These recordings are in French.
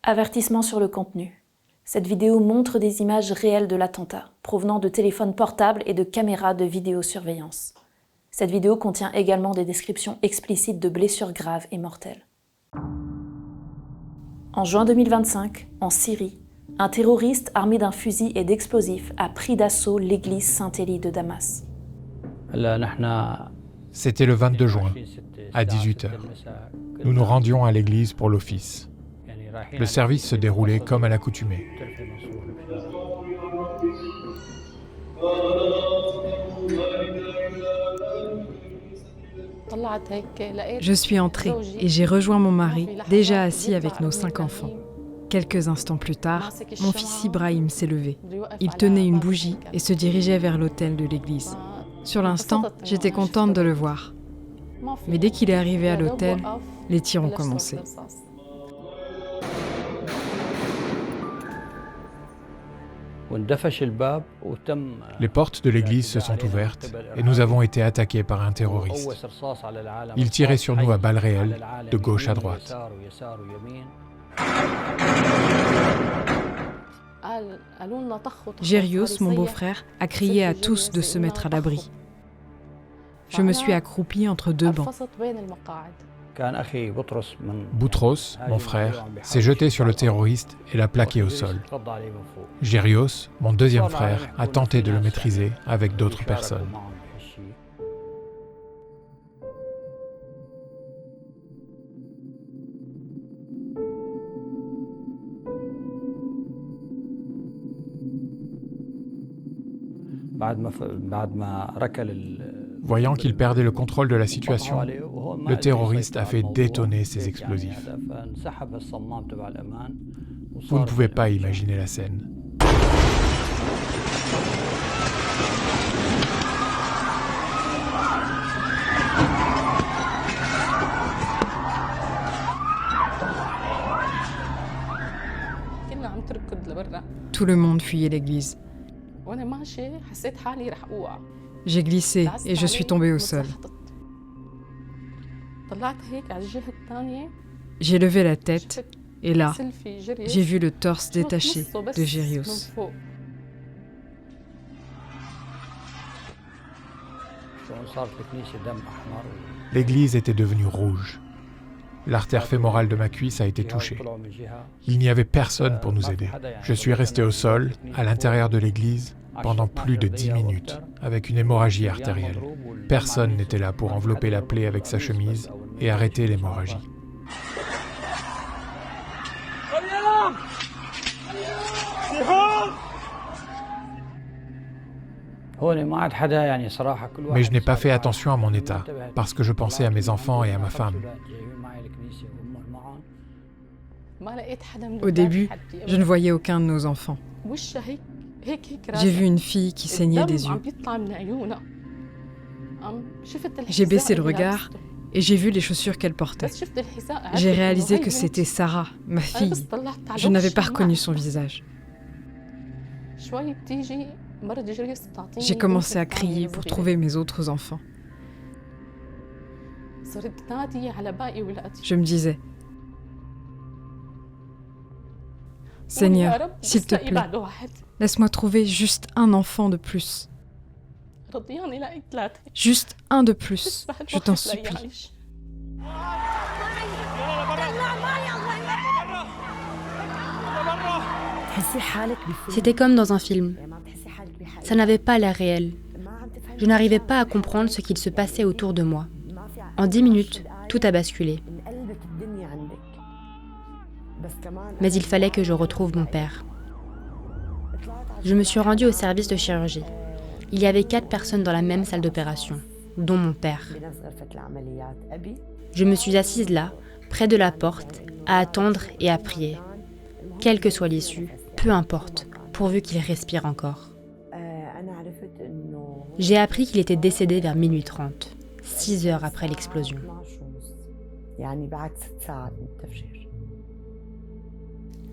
Avertissement sur le contenu. Cette vidéo montre des images réelles de l'attentat, provenant de téléphones portables et de caméras de vidéosurveillance. Cette vidéo contient également des descriptions explicites de blessures graves et mortelles. En juin 2025, en Syrie, un terroriste armé d'un fusil et d'explosifs a pris d'assaut l'église Saint-Élie de Damas. C'était le 22 juin, à 18h. Nous nous rendions à l'église pour l'office. Le service se déroulait comme à l'accoutumée. Je suis entrée et j'ai rejoint mon mari, déjà assis avec nos 5 enfants. Quelques instants plus tard, mon fils Ibrahim s'est levé. Il tenait une bougie et se dirigeait vers l'autel de l'église. Sur l'instant, j'étais contente de le voir. Mais dès qu'il est arrivé à l'autel, les tirs ont commencé. Les portes de l'église se sont ouvertes et nous avons été attaqués par un terroriste. Il tirait sur nous à balles réelles, de gauche à droite. Gérios, mon beau-frère, a crié à tous de se mettre à l'abri. Je me suis accroupie entre 2 bancs. Boutros, mon frère, s'est jeté sur le terroriste et l'a plaqué au sol. Gérios, mon deuxième frère, a tenté de le maîtriser avec d'autres personnes. Voyant qu'il perdait le contrôle de la situation, le terroriste a fait détonner ses explosifs. Vous ne pouvez pas imaginer la scène. Tout le monde fuyait l'église. J'ai glissé et je suis tombée au sol. J'ai levé la tête et là, j'ai vu le torse détaché de Gérios. L'église était devenue rouge. L'artère fémorale de ma cuisse a été touchée. Il n'y avait personne pour nous aider. Je suis resté au sol, à l'intérieur de l'église, pendant plus de 10 minutes, avec une hémorragie artérielle. Personne n'était là pour envelopper la plaie avec sa chemise et arrêter l'hémorragie. Mais je n'ai pas fait attention à mon état, parce que je pensais à mes enfants et à ma femme. Au début, je ne voyais aucun de nos enfants. J'ai vu une fille qui saignait des yeux. J'ai baissé le regard et j'ai vu les chaussures qu'elle portait. J'ai réalisé que c'était Sarah, ma fille. Je n'avais pas reconnu son visage. J'ai commencé à crier pour trouver mes autres enfants. Je me disais, Seigneur, s'il te plaît, laisse-moi trouver juste un enfant de plus. Juste un de plus, je t'en supplie. C'était comme dans un film. Ça n'avait pas l'air réel. Je n'arrivais pas à comprendre ce qu'il se passait autour de moi. En 10 minutes, tout a basculé. Mais il fallait que je retrouve mon père. Je me suis rendue au service de chirurgie. Il y avait 4 personnes dans la même salle d'opération, dont mon père. Je me suis assise là, près de la porte, à attendre et à prier. Quelle que soit l'issue, peu importe, pourvu qu'il respire encore. J'ai appris qu'il était décédé vers minuit 30, 6 heures après l'explosion.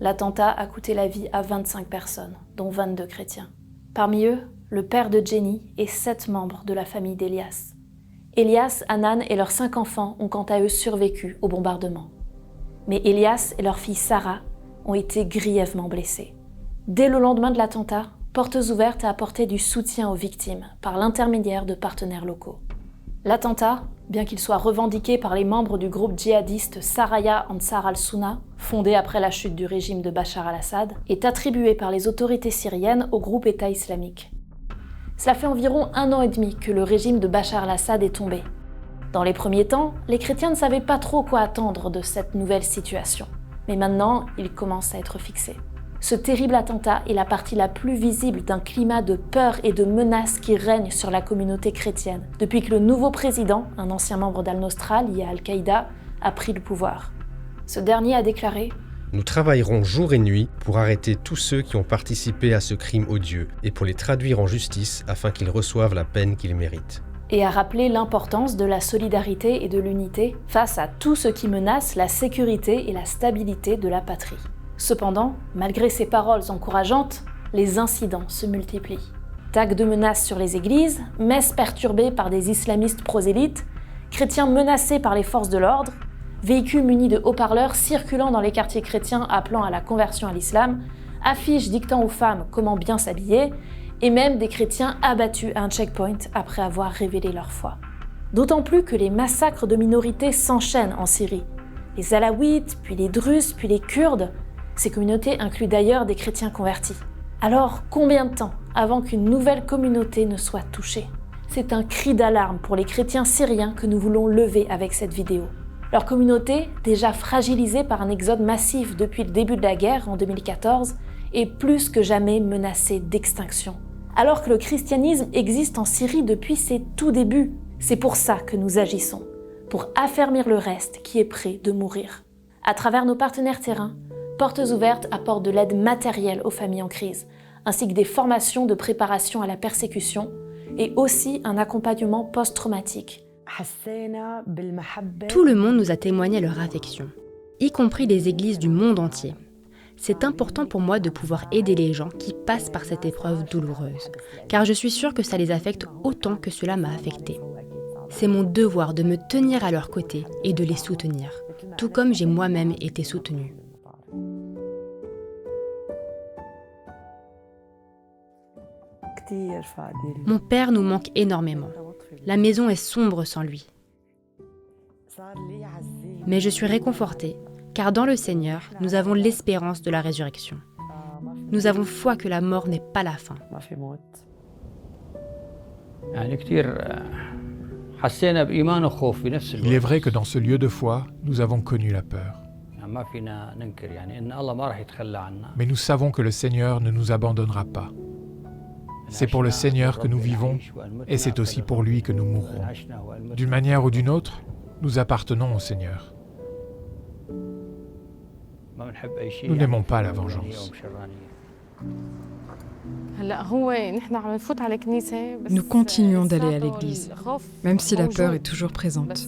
L'attentat a coûté la vie à 25 personnes, dont 22 chrétiens. Parmi eux, le père de Jenny et 7 membres de la famille d'Elias. Elias, Hanan et leurs 5 enfants ont quant à eux survécu au bombardement. Mais Elias et leur fille Sarah ont été grièvement blessés. Dès le lendemain de l'attentat, Portes Ouvertes a apporté du soutien aux victimes par l'intermédiaire de partenaires locaux. L'attentat, bien qu'il soit revendiqué par les membres du groupe djihadiste Saraya Ansar al-Sunna, fondé après la chute du régime de Bachar al-Assad, est attribué par les autorités syriennes au groupe État islamique. Cela fait environ 1 an et demi que le régime de Bachar al-Assad est tombé. Dans les premiers temps, les chrétiens ne savaient pas trop quoi attendre de cette nouvelle situation. Mais maintenant, ils commencent à être fixés. Ce terrible attentat est la partie la plus visible d'un climat de peur et de menace qui règne sur la communauté chrétienne depuis que le nouveau président, un ancien membre d'Al-Nosra lié à Al-Qaïda, a pris le pouvoir. Ce dernier a déclaré « Nous travaillerons jour et nuit pour arrêter tous ceux qui ont participé à ce crime odieux et pour les traduire en justice afin qu'ils reçoivent la peine qu'ils méritent. » et a rappelé l'importance de la solidarité et de l'unité face à tout ce qui menace la sécurité et la stabilité de la patrie. Cependant, malgré ces paroles encourageantes, les incidents se multiplient. Tags de menaces sur les églises, messes perturbées par des islamistes prosélytes, chrétiens menacés par les forces de l'ordre, véhicules munis de haut-parleurs circulant dans les quartiers chrétiens appelant à la conversion à l'islam, affiches dictant aux femmes comment bien s'habiller, et même des chrétiens abattus à un checkpoint après avoir révélé leur foi. D'autant plus que les massacres de minorités s'enchaînent en Syrie. Les Alaouites, puis les Druzes, puis les Kurdes. Ces communautés incluent d'ailleurs des chrétiens convertis. Alors, combien de temps avant qu'une nouvelle communauté ne soit touchée ? C'est un cri d'alarme pour les chrétiens syriens que nous voulons lever avec cette vidéo. Leur communauté, déjà fragilisée par un exode massif depuis le début de la guerre en 2014, est plus que jamais menacée d'extinction. Alors que le christianisme existe en Syrie depuis ses tout débuts, c'est pour ça que nous agissons, pour affermir le reste qui est prêt de mourir. À travers nos partenaires terrains, Portes Ouvertes apporte de l'aide matérielle aux familles en crise, ainsi que des formations de préparation à la persécution et aussi un accompagnement post-traumatique. Tout le monde nous a témoigné leur affection, y compris les églises du monde entier. C'est important pour moi de pouvoir aider les gens qui passent par cette épreuve douloureuse, car je suis sûre que ça les affecte autant que cela m'a affectée. C'est mon devoir de me tenir à leur côté et de les soutenir, tout comme j'ai moi-même été soutenue. Mon père nous manque énormément. La maison est sombre sans lui. Mais je suis réconfortée, car dans le Seigneur, nous avons l'espérance de la résurrection. Nous avons foi que la mort n'est pas la fin. Il est vrai que dans ce lieu de foi, nous avons connu la peur. Mais nous savons que le Seigneur ne nous abandonnera pas. C'est pour le Seigneur que nous vivons et c'est aussi pour lui que nous mourrons. D'une manière ou d'une autre, nous appartenons au Seigneur. Nous n'aimons pas la vengeance. Nous continuons d'aller à l'église, même si la peur est toujours présente.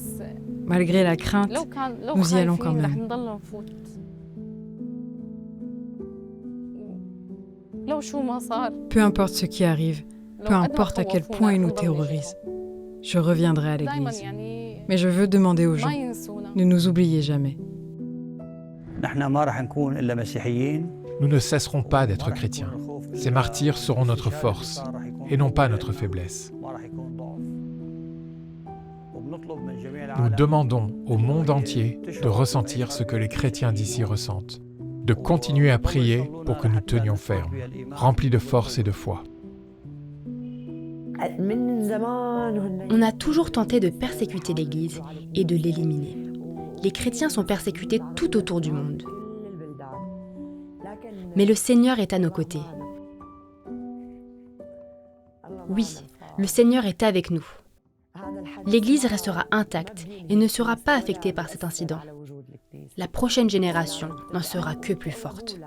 Malgré la crainte, nous y allons quand même. Peu importe ce qui arrive, peu importe à quel point il nous terrorise, je reviendrai à l'église. Mais je veux demander aux gens, ne nous oubliez jamais. Nous ne cesserons pas d'être chrétiens. Ces martyrs seront notre force et non pas notre faiblesse. Nous demandons au monde entier de ressentir ce que les chrétiens d'ici ressentent, de continuer à prier pour que nous tenions ferme, remplis de force et de foi. On a toujours tenté de persécuter l'Église et de l'éliminer. Les chrétiens sont persécutés tout autour du monde. Mais le Seigneur est à nos côtés. Oui, le Seigneur est avec nous. L'Église restera intacte et ne sera pas affectée par cet incident. La prochaine génération n'en sera que plus forte.